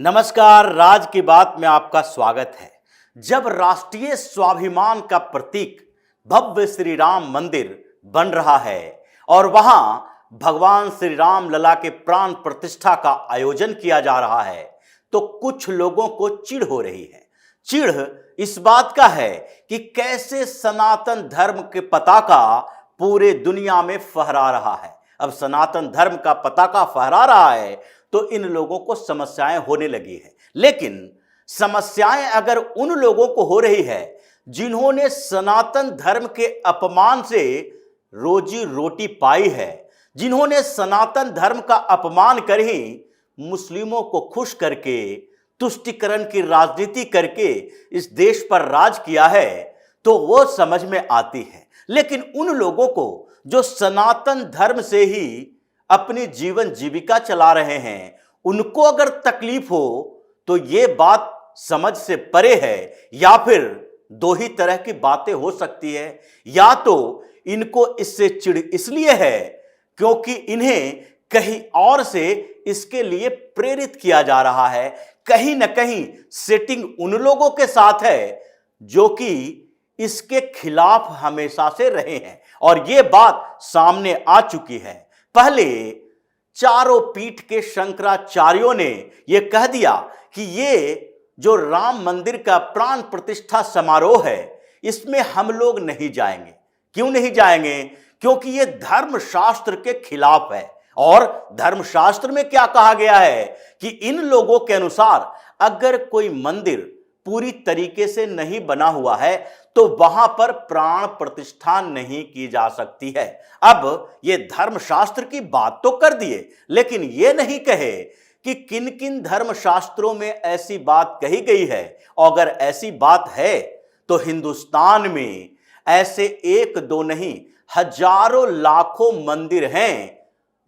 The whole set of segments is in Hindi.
नमस्कार, राज की बात में आपका स्वागत है। जब राष्ट्रीय स्वाभिमान का प्रतीक भव्य श्री राम मंदिर बन रहा है और वहां भगवान श्री राम लला के प्राण प्रतिष्ठा का आयोजन किया जा रहा है, तो कुछ लोगों को चिढ़ हो रही है। चिढ़ इस बात का है कि कैसे सनातन धर्म के पताका पूरे दुनिया में फहरा रहा है। अब सनातन धर्म का पताका फहरा रहा है तो इन लोगों को समस्याएं होने लगी है। लेकिन समस्याएं अगर उन लोगों को हो रही है जिन्होंने सनातन धर्म के अपमान से रोजी रोटी पाई है, जिन्होंने सनातन धर्म का अपमान कर ही मुस्लिमों को खुश करके तुष्टीकरण की राजनीति करके इस देश पर राज किया है, तो वो समझ में आती है। लेकिन उन लोगों को जो सनातन धर्म से ही अपनी जीवन जीविका चला रहे हैं, उनको अगर तकलीफ हो तो ये बात समझ से परे है। या फिर दो ही तरह की बातें हो सकती है। या तो इनको इससे चिढ़ इसलिए है क्योंकि इन्हें कहीं और से इसके लिए प्रेरित किया जा रहा है, कहीं ना कहीं सेटिंग उन लोगों के साथ है जो कि इसके खिलाफ हमेशा से रहे हैं और ये बात सामने आ चुकी है। पहले चारों पीठ के शंकराचार्यों ने यह कह दिया कि ये जो राम मंदिर का प्राण प्रतिष्ठा समारोह है, इसमें हम लोग नहीं जाएंगे। क्यों नहीं जाएंगे? क्योंकि ये धर्मशास्त्र के खिलाफ है। और धर्मशास्त्र में क्या कहा गया है कि इन लोगों के अनुसार अगर कोई मंदिर पूरी तरीके से नहीं बना हुआ है तो वहां पर प्राण प्रतिष्ठा नहीं की जा सकती है। अब ये धर्मशास्त्र की बात तो कर दिए, लेकिन ये नहीं कहे कि किन किन धर्मशास्त्रों में ऐसी बात कही गई है। अगर ऐसी बात है तो हिंदुस्तान में ऐसे एक दो नहीं हजारों लाखों मंदिर हैं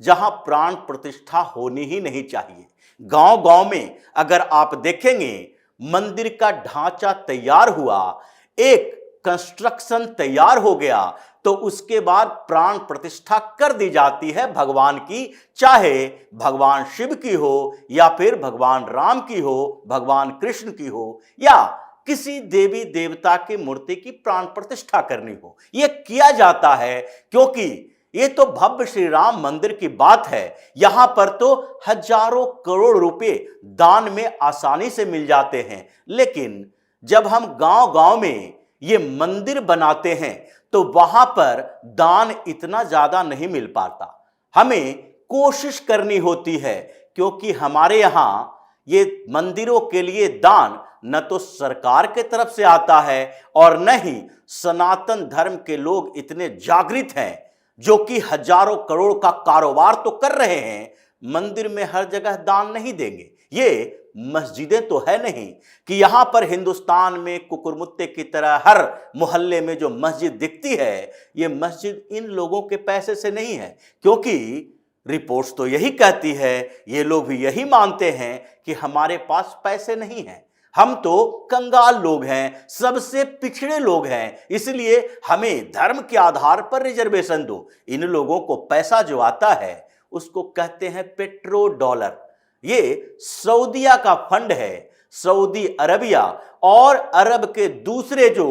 जहां प्राण प्रतिष्ठा होनी ही नहीं चाहिए। गांव गांव में अगर आप देखेंगे मंदिर का ढांचा तैयार हुआ, एक कंस्ट्रक्शन तैयार हो गया, तो उसके बाद प्राण प्रतिष्ठा कर दी जाती है भगवान की, चाहे भगवान शिव की हो या फिर भगवान राम की हो, भगवान कृष्ण की हो या किसी देवी देवता की मूर्ति की प्राण प्रतिष्ठा करनी हो। यह किया जाता है क्योंकि ये तो भव्य श्री राम मंदिर की बात है। यहां पर तो हजारों करोड़ रुपए दान में आसानी से मिल जाते हैं। लेकिन जब हम गांव गांव में ये मंदिर बनाते हैं तो वहां पर दान इतना ज्यादा नहीं मिल पाता। हमें कोशिश करनी होती है क्योंकि हमारे यहां ये मंदिरों के लिए दान न तो सरकार के तरफ से आता है और न ही सनातन धर्म के लोग इतने जागृत हैं जो कि हजारों करोड़ का कारोबार तो कर रहे हैं, मंदिर में हर जगह दान नहीं देंगे। ये मस्जिदें तो है नहीं कि यहां पर हिंदुस्तान में कुकुरमुत्ते की तरह हर मोहल्ले में जो मस्जिद दिखती है, ये मस्जिद इन लोगों के पैसे से नहीं है। क्योंकि रिपोर्ट्स तो यही कहती है, ये लोग भी यही मानते हैं कि हमारे पास पैसे नहीं हैं, हम तो कंगाल लोग हैं, सबसे पिछड़े लोग हैं, इसलिए हमें धर्म के आधार पर रिजर्वेशन दो। इन लोगों को पैसा जो आता है उसको कहते हैं पेट्रो डॉलर। ये सऊदीया का फंड है। सऊदी अरबिया और अरब के दूसरे जो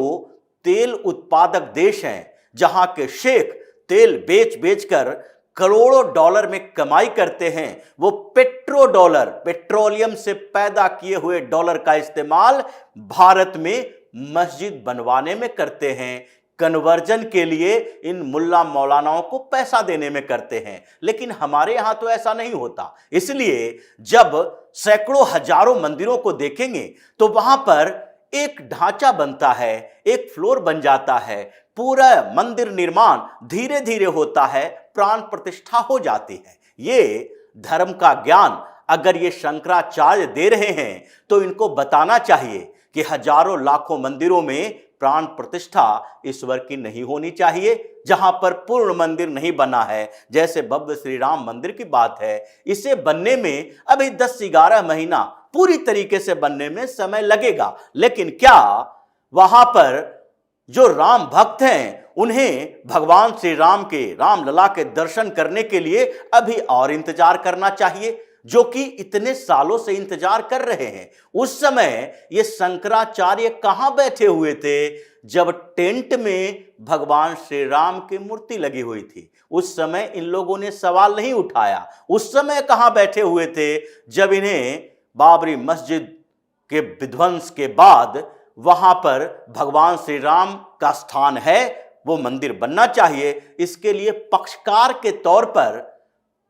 तेल उत्पादक देश हैं, जहां के शेख तेल बेच बेचकर करोड़ों डॉलर में कमाई करते हैं, वो पेट्रो डॉलर, पेट्रोलियम से पैदा किए हुए डॉलर का इस्तेमाल भारत में मस्जिद बनवाने में करते हैं, कन्वर्जन के लिए इन मुल्ला मौलानाओं को पैसा देने में करते हैं। लेकिन हमारे यहां तो ऐसा नहीं होता। इसलिए जब सैकड़ों हजारों मंदिरों को देखेंगे तो वहां पर एक ढांचा बनता है, एक फ्लोर बन जाता है, पूरा मंदिर निर्माण धीरे धीरे होता है, प्राण प्रतिष्ठा हो जाती है। ये धर्म का ज्ञान अगर ये शंकराचार्य दे रहे हैं तो इनको बताना चाहिए कि हजारों लाखों मंदिरों में प्राण प्रतिष्ठा ईश्वर की नहीं होनी चाहिए। जहां पर पूर्ण मंदिर नहीं बना है, जैसे भव्य श्री राम मंदिर की बात है, इसे बनने में अभी 10-11 महीना पूरी तरीके से बनने में समय लगेगा। लेकिन क्या वहां पर जो राम भक्त हैं उन्हें भगवान श्री राम के, राम लला के दर्शन करने के लिए अभी और इंतजार करना चाहिए? जो कि इतने सालों से इंतजार कर रहे हैं। उस समय ये शंकराचार्य कहां बैठे हुए थे? जब टेंट में भगवान श्री राम की मूर्ति लगी हुई थी, उस समय इन लोगों ने सवाल नहीं उठाया। उस समय कहां बैठे हुए थे? जब इन्हें बाबरी मस्जिद के विध्वंस के बाद वहां पर भगवान श्री राम का स्थान है, वो मंदिर बनना चाहिए, इसके लिए पक्षकार के तौर पर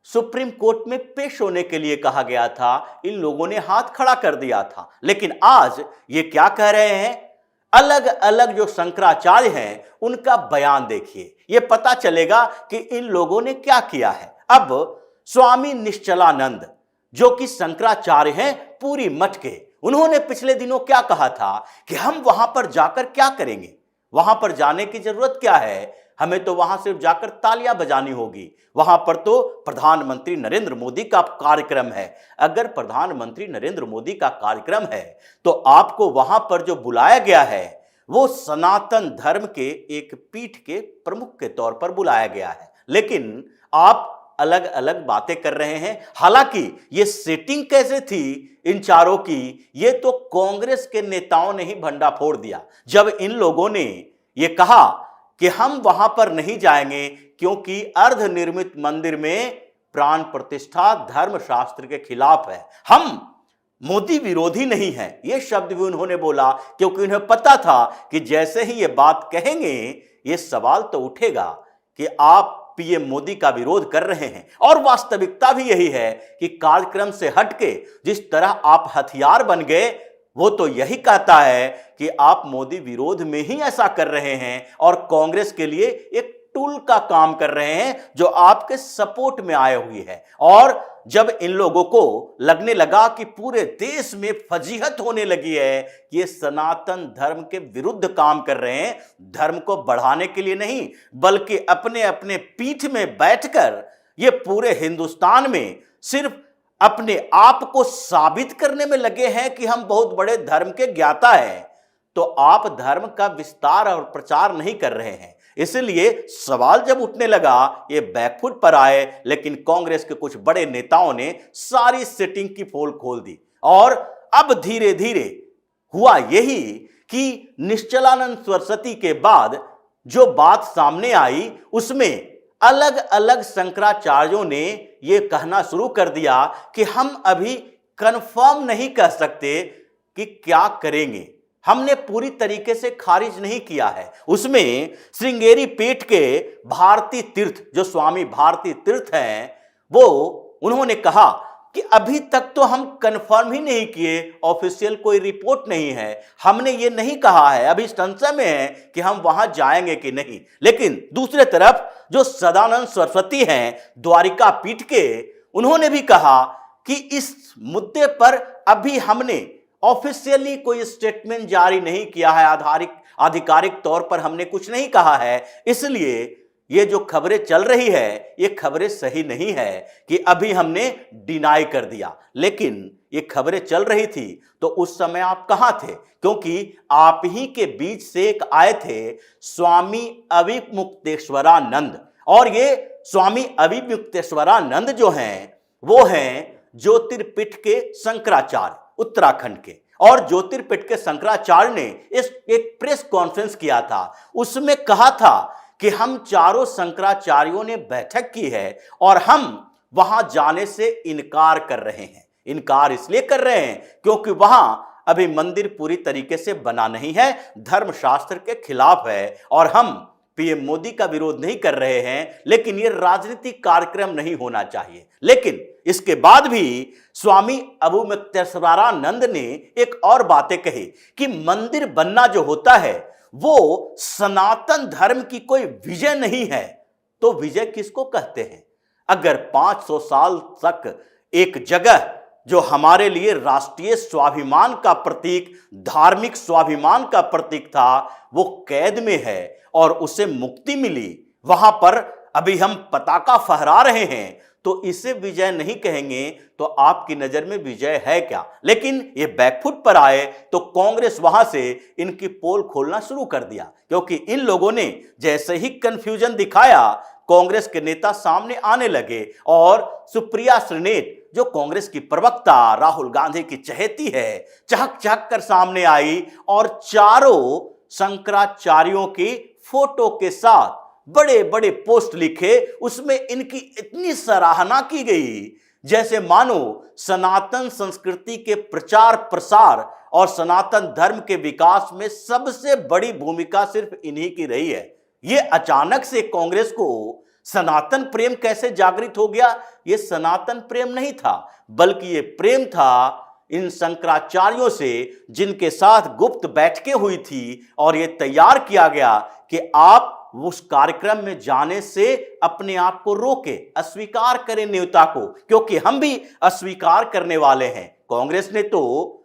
सुप्रीम कोर्ट में पेश होने के लिए कहा गया था। इन लोगों ने हाथ खड़ा कर दिया था। लेकिन आज ये क्या कह रहे हैं? अलग अलग जो शंकराचार्य हैं उनका बयान देखिए, ये पता चलेगा कि इन लोगों ने क्या किया है। अब स्वामी निश्चलानंद जो कि शंकराचार्य हैं पूरी मठ के, उन्होंने पिछले दिनों क्या कहा था कि हम वहां पर जाकर क्या करेंगे, वहां पर जाने की जरूरत क्या है, हमें तो वहां सिर्फ जाकर तालियां बजानी होगी। वहां पर तो प्रधानमंत्री नरेंद्र मोदी का कार्यक्रम है। अगर प्रधानमंत्री नरेंद्र मोदी का कार्यक्रम है तो आपको वहां पर जो बुलाया गया है वो सनातन धर्म के एक पीठ के प्रमुख के तौर पर बुलाया गया है। लेकिन आप अलग अलग बातें कर रहे हैं। हालांकि ये सेटिंग कैसे थी इन चारों की, ये तो कांग्रेस के नेताओं ने ही भंडाफोड़ दिया। जब इन लोगों ने ये कहा कि हम वहां पर नहीं जाएंगे क्योंकि अर्धनिर्मित मंदिर में प्राण प्रतिष्ठा धर्मशास्त्र के खिलाफ है, हम मोदी विरोधी नहीं है, ये शब्द भी उन्होंने बोला क्योंकि उन्हें पता था कि जैसे ही ये बात कहेंगे ये सवाल तो उठेगा कि आप पीएम मोदी का विरोध कर रहे हैं। और वास्तविकता भी यही है कि कार्यक्रम से हटके जिस तरह आप हथियार बन गए, वो तो यही कहता है कि आप मोदी विरोध में ही ऐसा कर रहे हैं और कांग्रेस के लिए एक टूल का काम कर रहे हैं जो आपके सपोर्ट में आए हुई है। और जब इन लोगों को लगने लगा कि पूरे देश में फजीहत होने लगी है कि ये सनातन धर्म के विरुद्ध काम कर रहे हैं, धर्म को बढ़ाने के लिए नहीं बल्कि अपने अपने पीठ में बैठकर ये पूरे हिंदुस्तान में सिर्फ अपने आप को साबित करने में लगे हैं कि हम बहुत बड़े धर्म के ज्ञाता हैं, तो आप धर्म का विस्तार और प्रचार नहीं कर रहे हैं। इसलिए सवाल जब उठने लगा ये बैकफुट पर आए। लेकिन कांग्रेस के कुछ बड़े नेताओं ने सारी सेटिंग की पोल खोल दी और अब धीरे धीरे हुआ यही कि निश्चलानंद सरस्वती के बाद जो बात सामने आई उसमें अलग अलग शंकराचार्यों ने यह कहना शुरू कर दिया कि हम अभी कंफर्म नहीं कह सकते कि क्या करेंगे, हमने पूरी तरीके से खारिज नहीं किया है। उसमें श्रृंगेरी पीठ के भारती तीर्थ जो स्वामी भारती तीर्थ हैं, वो उन्होंने कहा कि अभी तक तो हम कंफर्म ही नहीं किए, ऑफिशियल कोई रिपोर्ट नहीं है, हमने ये नहीं कहा है, अभी संशय में है कि हम वहां जाएंगे कि नहीं। लेकिन दूसरे तरफ जो सदानंद सरस्वती हैं द्वारिका पीठ के, उन्होंने भी कहा कि इस मुद्दे पर अभी हमने ऑफिशियली कोई स्टेटमेंट जारी नहीं किया है, आधिकारिक तौर पर हमने कुछ नहीं कहा है, इसलिए ये जो खबरें चल रही है ये खबरें सही नहीं है कि अभी हमने डिनाई कर दिया। लेकिन ये खबरें चल रही थी तो उस समय आप कहां थे? क्योंकि आप ही के बीच से एक आए थे स्वामी अविमुक्तेश्वरानंद, और ये स्वामी अविमुक्तेश्वरानंद जो हैं वो हैं ज्योतिर्पीठ के शंकराचार्य उत्तराखंड के। और ज्योतिर्पीठ के शंकराचार्य ने एक प्रेस कॉन्फ्रेंस किया था, उसमें कहा था कि हम चारों शंकराचार्यों ने बैठक की है और हम वहां जाने से इनकार कर रहे हैं। इनकार इसलिए कर रहे हैं क्योंकि वहां अभी मंदिर पूरी तरीके से बना नहीं है, धर्मशास्त्र के खिलाफ है, और हम पीएम मोदी का विरोध नहीं कर रहे हैं, लेकिन ये राजनीतिक कार्यक्रम नहीं होना चाहिए। लेकिन इसके बाद भी स्वामी अविमुक्तेश्वरानंद ने एक और बातें कही कि मंदिर बनना जो होता है वो सनातन धर्म की कोई विजय नहीं है, तो विजय किसको कहते हैं? अगर 500 साल तक एक जगह जो हमारे लिए राष्ट्रीय स्वाभिमान का प्रतीक, धार्मिक स्वाभिमान का प्रतीक था, वो कैद में है और उसे मुक्ति मिली, वहां पर अभी हम पताका फहरा रहे हैं, तो इसे विजय नहीं कहेंगे तो आपकी नजर में विजय है क्या? लेकिन ये बैकफुट पर आए तो कांग्रेस वहां से इनकी पोल खोलना शुरू कर दिया, क्योंकि इन लोगों ने जैसे ही कंफ्यूजन दिखाया कांग्रेस के नेता सामने आने लगे और सुप्रिया श्रीनेत जो कांग्रेस की प्रवक्ता राहुल गांधी की चहेती है, चहक चहक कर सामने आई और चारों शंकराचार्यों की फोटो के साथ बड़े बड़े पोस्ट लिखे। उसमें इनकी इतनी सराहना की गई जैसे मानो सनातन संस्कृति के प्रचार प्रसार और सनातन धर्म के विकास में सबसे बड़ी भूमिका सिर्फ इन्हीं की रही है। ये अचानक से कांग्रेस को सनातन प्रेम कैसे जागृत हो गया? ये सनातन प्रेम नहीं था, बल्कि ये प्रेम था इन शंकराचार्यों से जिनके साथ गुप्त बैठकें हुई थी और ये तैयार किया गया कि आप उस कार्यक्रम में जाने से अपने आप को रोके, अस्वीकार करें न्योता को, क्योंकि हम भी अस्वीकार करने वाले हैं। कांग्रेस ने तो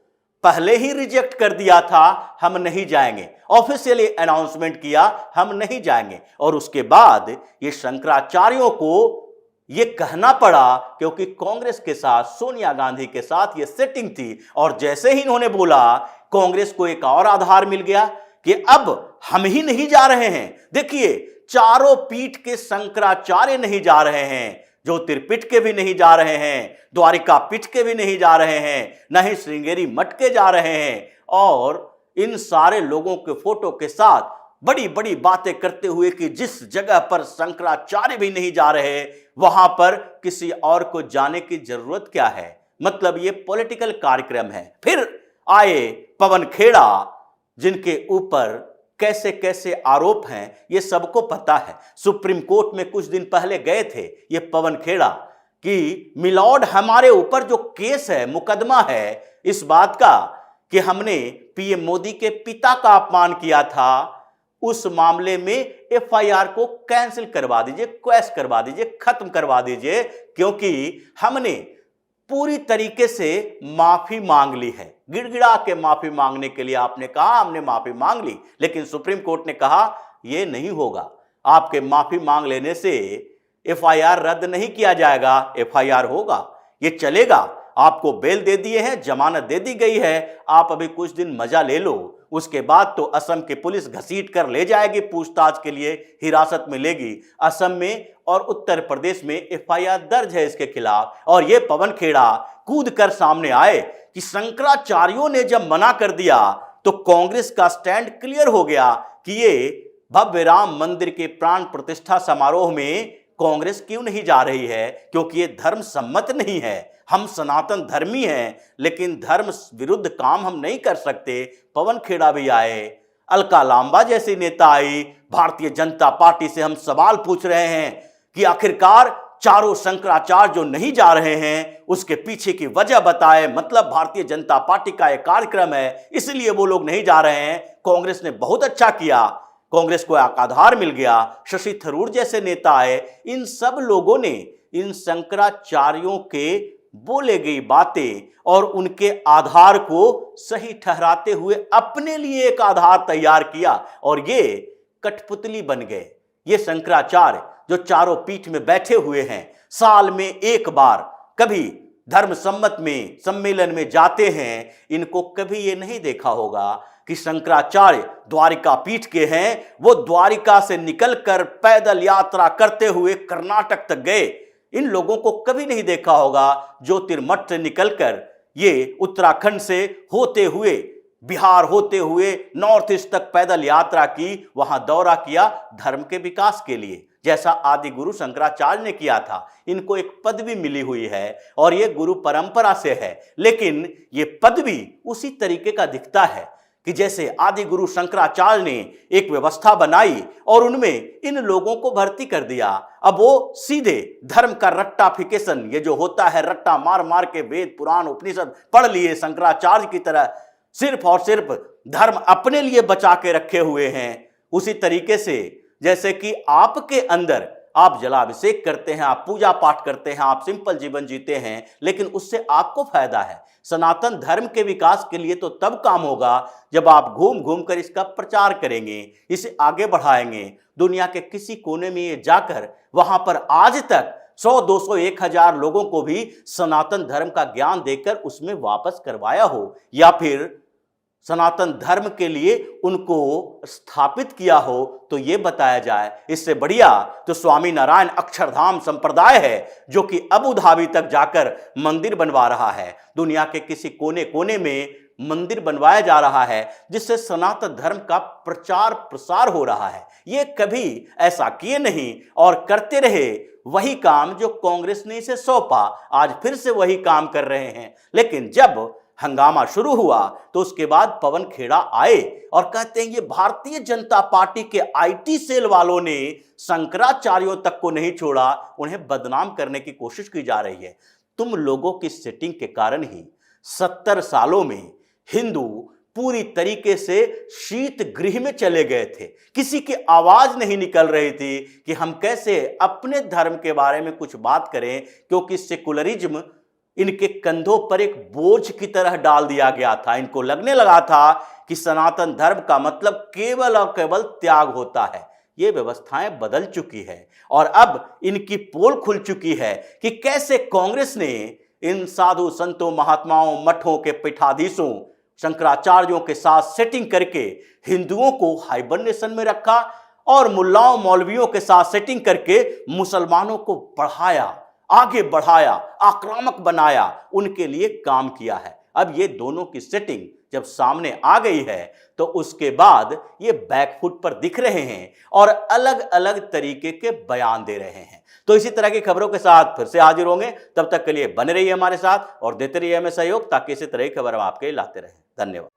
पहले ही रिजेक्ट कर दिया था, हम नहीं जाएंगे, ऑफिशियली अनाउंसमेंट किया हम नहीं जाएंगे, और उसके बाद ये शंकराचार्यों को ये कहना पड़ा क्योंकि कांग्रेस के साथ सोनिया गांधी के साथ ये सेटिंग थी। और जैसे ही इन्होंने बोला, कांग्रेस को एक और आधार मिल गया कि अब हम ही नहीं जा रहे हैं। देखिए, चारों पीठ के शंकराचार्य नहीं जा रहे हैं, ज्योतिर्पीठ के भी नहीं जा रहे हैं, द्वारिका पीठ के भी नहीं जा रहे हैं, न ही श्रृंगेरी मठ के जा रहे हैं, और इन सारे लोगों के फोटो के साथ बड़ी बड़ी बातें करते हुए कि जिस जगह पर शंकराचार्य भी नहीं जा रहे वहां पर किसी और को जाने की जरूरत क्या है। मतलब ये पॉलिटिकल कार्यक्रम है। फिर आए पवन खेड़ा, जिनके ऊपर कैसे कैसे आरोप हैं ये सबको पता है। सुप्रीम कोर्ट में कुछ दिन पहले गए थे ये पवन खेड़ा कि मिलॉर्ड, हमारे ऊपर जो केस है, मुकदमा है इस बात का कि हमने पीएम मोदी के पिता का अपमान किया था, उस मामले में एफआईआर को कैंसिल करवा दीजिए, क्वैश करवा दीजिए, खत्म करवा दीजिए, क्योंकि हमने पूरी तरीके से माफी मांग ली है। गिड़गिड़ा के माफी मांगने के लिए आपने कहा, हमने माफी मांग ली, लेकिन सुप्रीम कोर्ट ने कहा यह नहीं होगा, आपके माफी मांग लेने से एफआईआर रद्द नहीं किया जाएगा, एफआईआर होगा, ये चलेगा। आपको बेल दे दिए हैं, जमानत दे दी गई है, आप अभी कुछ दिन मजा ले लो, उसके बाद तो असम की पुलिस घसीट कर ले जाएगी, पूछताछ के लिए हिरासत में लेगी। असम में और उत्तर प्रदेश में एफआईआर दर्ज है इसके खिलाफ। और ये पवन खेड़ा कूद कर सामने आए कि शंकराचार्यों ने जब मना कर दिया तो कांग्रेस का स्टैंड क्लियर हो गया कि ये भव्य राम मंदिर के प्राण प्रतिष्ठा समारोह में कांग्रेस क्यों नहीं जा रही है, क्योंकि ये धर्म सम्मत नहीं है। हम सनातन धर्मी हैं, लेकिन धर्म विरुद्ध काम हम नहीं कर सकते। पवन खेड़ा भी आए, अलका लांबा जैसी नेता आई, भारतीय जनता पार्टी से हम सवाल पूछ रहे हैं कि आखिरकार चारों शंकराचार्य जो नहीं जा रहे हैं उसके पीछे की वजह बताए। मतलब भारतीय जनता पार्टी का एक कार्यक्रम है, इसलिए वो लोग नहीं जा रहे हैं। कांग्रेस ने बहुत अच्छा किया, कांग्रेस को एक आधार मिल गया। शशि थरूर जैसे नेता आए, इन सब लोगों ने इन शंकराचार्यों के बोले गई बातें और उनके आधार को सही ठहराते हुए अपने लिए एक आधार तैयार किया, और ये कठपुतली बन गए। ये शंकराचार्य जो चारों पीठ में बैठे हुए हैं, साल में एक बार कभी धर्म सम्मत में सम्मेलन में जाते हैं, इनको कभी ये नहीं देखा होगा कि शंकराचार्य द्वारिका पीठ के हैं। वो द्वारिका से निकलकर पैदल यात्रा करते हुए कर्नाटक तक गए। इन लोगों को कभी नहीं देखा होगा ज्योतिर्मठ से निकलकर ये उत्तराखंड से होते हुए, बिहार होते हुए नॉर्थ ईस्ट तक पैदल यात्रा की, वहां दौरा किया धर्म के विकास के लिए, जैसा आदि गुरु शंकराचार्य ने किया था। इनको एक पदवी मिली हुई है और ये गुरु परंपरा से है, लेकिन ये पदवी उसी तरीके का दिखता है कि जैसे आदि गुरु शंकराचार्य ने एक व्यवस्था बनाई और उनमें इन लोगों को भर्ती कर दिया। अब वो सीधे धर्म का रट्टाफिकेशन, ये जो होता है रट्टा मार मार के वेद पुराण उपनिषद पढ़ लिए शंकराचार्य की तरह, सिर्फ और सिर्फ धर्म अपने लिए बचा के रखे हुए हैं। उसी तरीके से जैसे कि आपके अंदर आप जलाभिषेक करते हैं, आप पूजा पाठ करते हैं, आप सिंपल जीवन जीते हैं, लेकिन उससे आपको फायदा है। सनातन धर्म के विकास के लिए तो तब काम होगा जब आप घूम घूम कर इसका प्रचार करेंगे, इसे आगे बढ़ाएंगे। दुनिया के किसी कोने में ये जाकर वहां पर आज तक 100, 200, 1000 लोगों को भी सनातन धर्म का ज्ञान देकर उसमें वापस करवाया हो, या फिर सनातन धर्म के लिए उनको स्थापित किया हो तो ये बताया जाए। इससे बढ़िया तो स्वामी नारायण अक्षरधाम संप्रदाय है, जो कि अबू धाबी तक जाकर मंदिर बनवा रहा है। दुनिया के किसी कोने कोने में मंदिर बनवाया जा रहा है, जिससे सनातन धर्म का प्रचार प्रसार हो रहा है। ये कभी ऐसा किए नहीं और करते रहे वही काम जो कांग्रेस ने इसे सौंपा। आज फिर से वही काम कर रहे हैं। लेकिन जब हंगामा शुरू हुआ तो उसके बाद पवन खेड़ा आए और कहते हैं ये भारतीय जनता पार्टी के आईटी सेल वालों ने शंकराचार्यों तक को नहीं छोड़ा, उन्हें बदनाम करने की कोशिश की जा रही है। तुम लोगों की सेटिंग के कारण ही 70 सालों में हिंदू पूरी तरीके से शीत गृह में चले गए थे। किसी की आवाज नहीं निकल रही थी कि हम कैसे अपने धर्म के बारे में कुछ बात करें, क्योंकि सेकुलरिज्म इनके कंधों पर एक बोझ की तरह डाल दिया गया था। इनको लगने लगा था कि सनातन धर्म का मतलब केवल और केवल त्याग होता है। ये व्यवस्थाएं बदल चुकी है और अब इनकी पोल खुल चुकी है कि कैसे कांग्रेस ने इन साधु संतों, महात्माओं, मठों के पीठाधीशों, शंकराचार्यों के साथ सेटिंग करके हिंदुओं को हाइबरनेशन में रखा और मुल्लाओं मौलवियों के साथ सेटिंग करके मुसलमानों को बढ़ाया, आगे बढ़ाया, आक्रामक बनाया, उनके लिए काम किया है। अब ये दोनों की सेटिंग जब सामने आ गई है तो उसके बाद ये बैकफुट पर दिख रहे हैं और अलग अलग तरीके के बयान दे रहे हैं। तो इसी तरह की खबरों के साथ फिर से हाजिर होंगे। तब तक के लिए बने रहिए हमारे साथ और देते रहिए हमें सहयोग, ताकि इसी तरह की खबर हम आपके लिए लाते रहें। धन्यवाद।